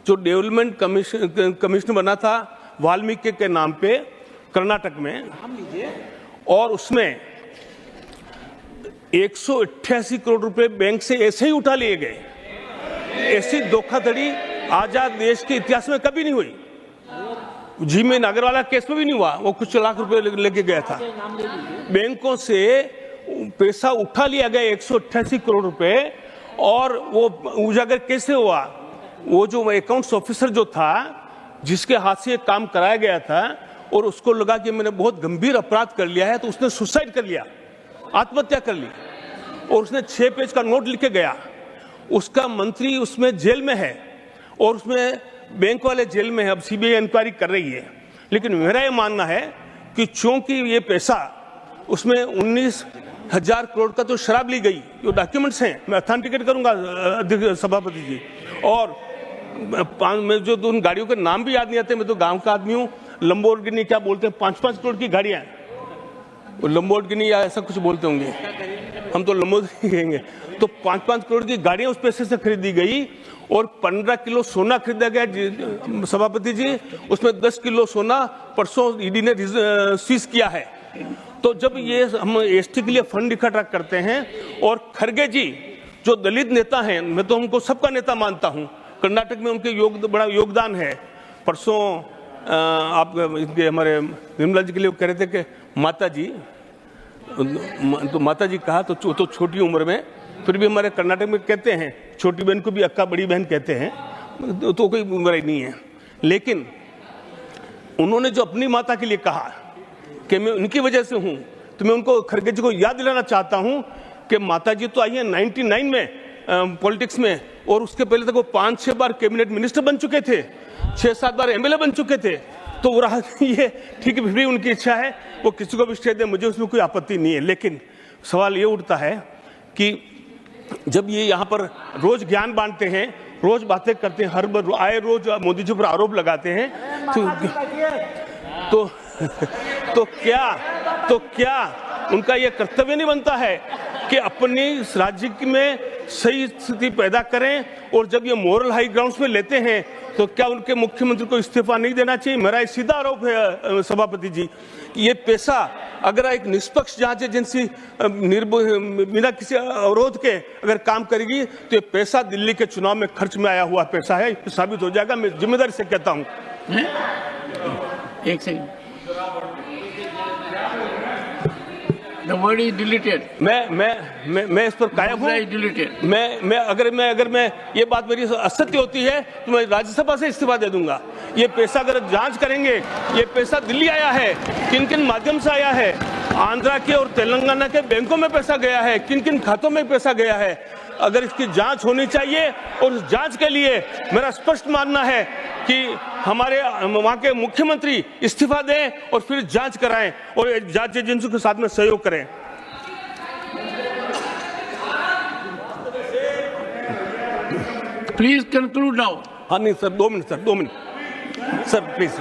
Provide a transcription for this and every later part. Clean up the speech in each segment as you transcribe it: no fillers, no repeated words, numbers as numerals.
जो development commission बना था वाल्मीकि के नाम पे कर्नाटक में, और उसमें 188 करोड़ रुपए बैंक से ऐसे ही उठा लिए गए। ऐसी धोखाधड़ी आजाद देश के इतिहास में कभी नहीं हुई। जीमे नागरवाला केस में भी नहीं हुआ, वो कुछ लाख रुपए लेके गया था। बैंकों से पैसा उठा लिया गया 188 करोड़ रुपए, और वो उजागर कैसे हुआ? वो जो अकाउंट्स ऑफिसर जो था, जिसके हाथ से ये काम कराया गया था, और उसको लगा कि मैंने बहुत गंभीर अपराध कर लिया है, तो उसने सुसाइड कर लिया, आत्महत्या कर ली, और उसने 6 पेज का नोट लिख के गया। उसका मंत्री उसमें जेल में है, और उसमें बैंक वाले जेल में है। अब सीबीआई इंक्वायरी कर रही है। लेकिन मेरा ये मानना है कि चूंकि ये पैसा, उसमें 19,000 करोड़ का तो शराब ली गई, जो डॉक्यूमेंट्स हैं, मैं अथेंटिकेट करूंगा सभापति जी। और मैं जो उन गाड़ियों के नाम भी याद नहीं आते, मैं तो गांव का आदमी हूँ। लंबोर्गिनी क्या बोलते हैं, 5-5 करोड़ की गाड़ियां, लंबोर्गिनी या ऐसा कुछ बोलते होंगे, हम तो लंबोर्गिनी कहेंगे। तो 5-5 करोड़ की गाड़ियां उस पैसे से खरीदी गई, और 15 किलो सोना खरीदा गया सभापति जी। उसमें 10 किलो सोना परसों ईडी ने सीज किया है। तो जब ये हम एसटी के लिए फंड इकट्ठा करते हैं, और खरगे जी जो दलित नेता हैं, मैं तो उनको सबका नेता मानता हूं, कर्नाटक में उनके बड़ा योगदान है। परसों आप हमारे निर्मला जी के लिए कह रहे थे कि माता जी, तो माता जी कहा तो छोटी उम्र में, फिर भी हमारे कर्नाटक में कहते हैं छोटी बहन को भी अक्का, बड़ी बहन कहते हैं, तो कोई बुराई नहीं है। लेकिन उन्होंने जो अपनी माता के लिए कहा कि मैं उनकी वजह से हूं, तो मैं उनको, खरगे जी को याद दिलाना चाहता हूं कि माता जी तो आई है 99 में पॉलिटिक्स में, और उसके पहले तक वो 5-6 बार कैबिनेट मिनिस्टर बन चुके थे, 6-7 बार एमएलए बन चुके थे। तो वो ये ठीक है, उनकी इच्छा है, वो किसी को भी स्टे दे, मुझे उसमें कोई आपत्ति नहीं है। लेकिन सवाल ये उठता है कि जब ये यहाँ पर रोज ज्ञान बांटते हैं, रोज बातें करते हैं, हर बार आए रोज मोदी जी पर आरोप लगाते हैं, तो क्या उनका ये कर्तव्य नहीं बनता है कि अपनी राज्य में सही स्थिति पैदा करें? और जब ये मोरल हाई ग्राउंड्स में लेते हैं, तो क्या उनके मुख्यमंत्री को इस्तीफा नहीं देना चाहिए? मेरा एक सीधा आरोप है सभापति जी कि ये पैसा अगर एक निष्पक्ष जांच एजेंसी बिना किसी अवरोध के अगर काम करेगी, तो ये पैसा दिल्ली के चुनाव में खर्च में आया हुआ पैसा है, साबित हो जाएगा। मैं जिम्मेदारी से कहता हूँ। एक second, The word is deleted. मैं इस पर कायम हूँ। अगर मैं ये बात मेरी असत्य होती है, तो मैं राज्यसभा से इस्तीफा दे दूंगा। ये पैसा अगर जांच करेंगे, ये पैसा दिल्ली आया है, किन किन माध्यम से आया है, आंध्रा के और तेलंगाना के बैंकों में पैसा गया है, किन किन खातों में पैसा गया है, अगर इसकी जांच होनी चाहिए। और उस जांच के लिए मेरा स्पष्ट मानना है कि हमारे वहां के मुख्यमंत्री इस्तीफा दें और फिर जांच कराएं और जांच एजेंसी के साथ में सहयोग करें। Please conclude now. हाँ नहीं sir, 2 minute sir please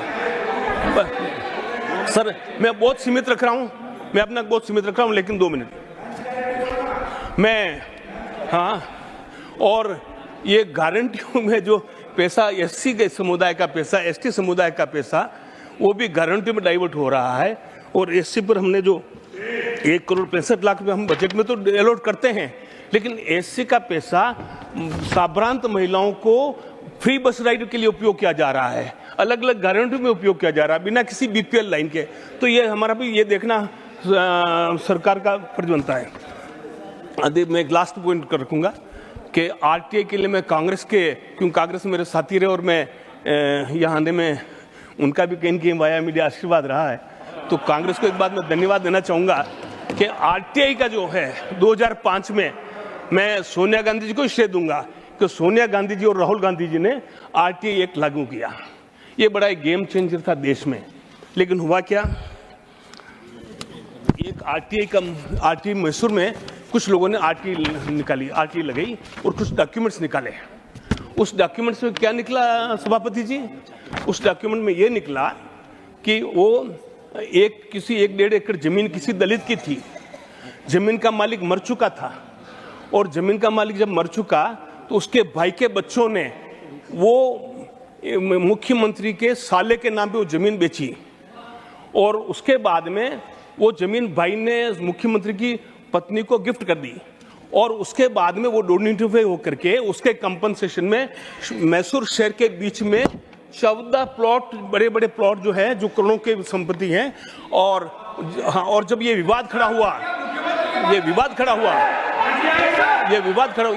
sir, मैं बहुत सीमित रख रहा हूं, मैं अपना बहुत सीमित रख रहा हूं, लेकिन 2 मिनट मैं, हाँ। और ये गारंटियों में जो पैसा, एससी के समुदाय का पैसा, एसटी समुदाय का पैसा, वो भी गारंटी में डाइवर्ट हो रहा है। और एससी पर हमने जो 1,65,00,000 रुपए हम बजट में तो अलॉट करते हैं, लेकिन एससी का पैसा साभ्रांत महिलाओं को फ्री बस राइड के लिए उपयोग किया जा रहा है, अलग अलग गारंटी में उपयोग किया जा रहा है, बिना किसी बीपीएल लाइन के। तो ये हमारा भी ये देखना सरकार का फर्ज बनता है। मैं एक लास्ट पॉइंट कर रखूंगा कि आरटीआई के लिए मैं कांग्रेस के, क्योंकि कांग्रेस मेरे साथी रहे और मैं यहाँ आने में उनका भी कहीं कहीं वाया मीडिया आशीर्वाद रहा है, तो कांग्रेस को एक बात मैं धन्यवाद देना चाहूँगा कि आरटीआई का जो है 2005 में मैं सोनिया गांधी जी को श्रेय दूंगा कि सोनिया गांधी जी और राहुल गांधी जी ने आरटीआई एक्ट लागू किया। ये बड़ा एक गेम चेंजर था देश में। लेकिन हुआ क्या, एक आरटीआई मैसूर में कुछ लोगों ने आरटीआई निकाली, आरटीआई लगाई और कुछ डॉक्यूमेंट्स निकाले। उस डॉक्यूमेंट्स में क्या निकला सभापति जी? उस डॉक्यूमेंट में ये निकला कि वो किसी 1-1.5 एकड़ जमीन किसी दलित की थी, जमीन का मालिक मर चुका था, और जमीन का मालिक जब मर चुका तो उसके भाई के बच्चों ने वो मुख्यमंत्री के साले के नाम पे वो जमीन बेची और उसके बाद में वो जमीन भाई ने मुख्यमंत्री की पत्नी को गिफ्ट कर दी और उसके बाद में वो डोनेटिव होकर के उसके कंपनसेशन में मैसूर शहर के बीच में 14 प्लॉट, बड़े बड़े प्लॉट जो है, जो करोड़ों की संपत्ति है। और जब ये विवाद खड़ा हुआ, ये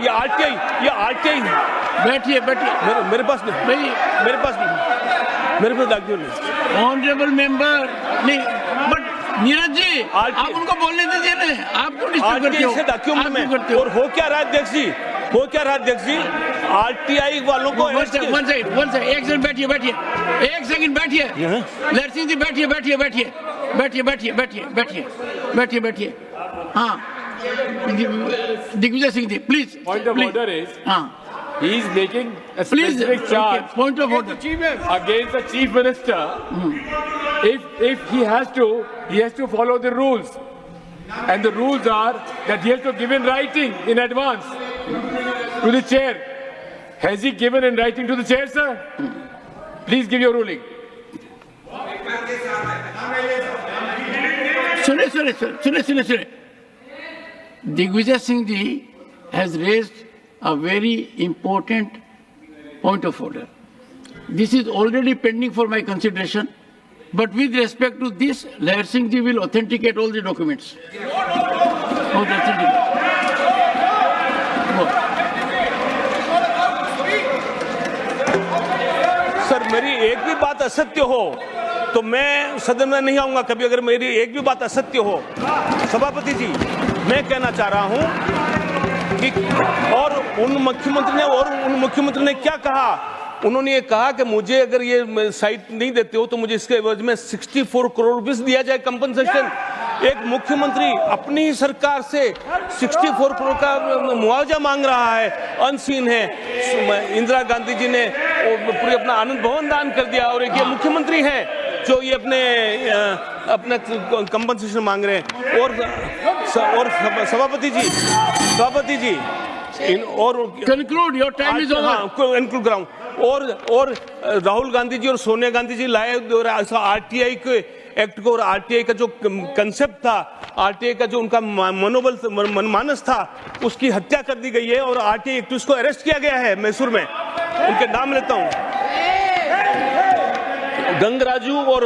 आरटीआई बैठिए मेरे पास डॉक्यूमेंट नहीं। ऑनरेबल मेंबर नहीं, बट नीरज जी आप उनको बोलने दीजिए ना, आप क्यों डिस्टर्ब करते हो? डॉक्यूमेंट में और हो क्या रहा है अध्यक्ष जी, आरटीआई वालों को वन सेकंड, एक सेकंड बैठिए, लहर सिंह जी बैठिए। हाँ, Digvijay Singh ji please. Point of order is, he is making a Please, specific charge point of order against the chief minister. If he has to follow the rules, and the rules are that he has to give in writing in advance to the chair. Has he given in writing to the chair, sir? Please give your ruling. सुने। Digvijay Singh ji has raised a very important point of order. This is already pending for my consideration, but with respect to this, Lehar Singh ji will authenticate all the documents. Sir, मेरी एक भी बात असत्य हो तो मैं सदन में नहीं आऊंगा कभी। अगर मेरी एक भी बात असत्य हो, सभापति जी, मैं कहना चाह रहा हूं कि और उन मुख्यमंत्री ने क्या कहा, उन्होंने ये कहा कि मुझे अगर ये साइट नहीं देते हो तो मुझे इसके एवज में 64 करोड़ रुपए दिया जाए कंपनसेशन। एक मुख्यमंत्री अपनी ही सरकार से 64 करोड़ का मुआवजा मांग रहा है, अनसीन है। इंदिरा गांधी जी ने पूरे अपना आनंद भवन दान कर दिया और एक ये मुख्यमंत्री है जो ये अपने कंपनसेशन मांग रहे हैं। और सभापति जी और conclude, your time is over. Conclude कराऊं। और राहुल गांधी जी और सोनिया गांधी जी लाए आरटीआई के एक्ट को, और आरटीआई का जो कंसेप्ट था, आरटीआई का जो उनका मनमानस था, उसकी हत्या कर दी गई है और आरटीआई एक्टिविस्ट को अरेस्ट किया गया है मैसूर में। उनके नाम लेता हूं, गंगराजू और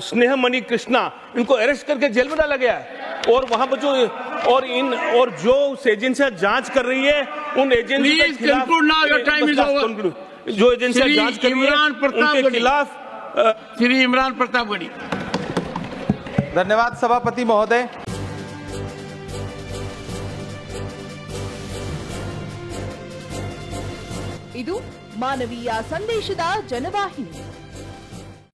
स्नेहमणि कृष्णा, इनको अरेस्ट करके जेल में डाला गया है। और वहां पर जो उस एजेंसियां जांच कर रही है, उन एजेंसी के खिलाफ जो एजेंसियां जांच कर रही है उनके खिलाफ श्री इमरान प्रतापगढ़ी। धन्यवाद सभापति महोदय। ಇದು ಮಾನವೀಯ ಸಂದೇಶದ ಜನವಾಹಿನಿ।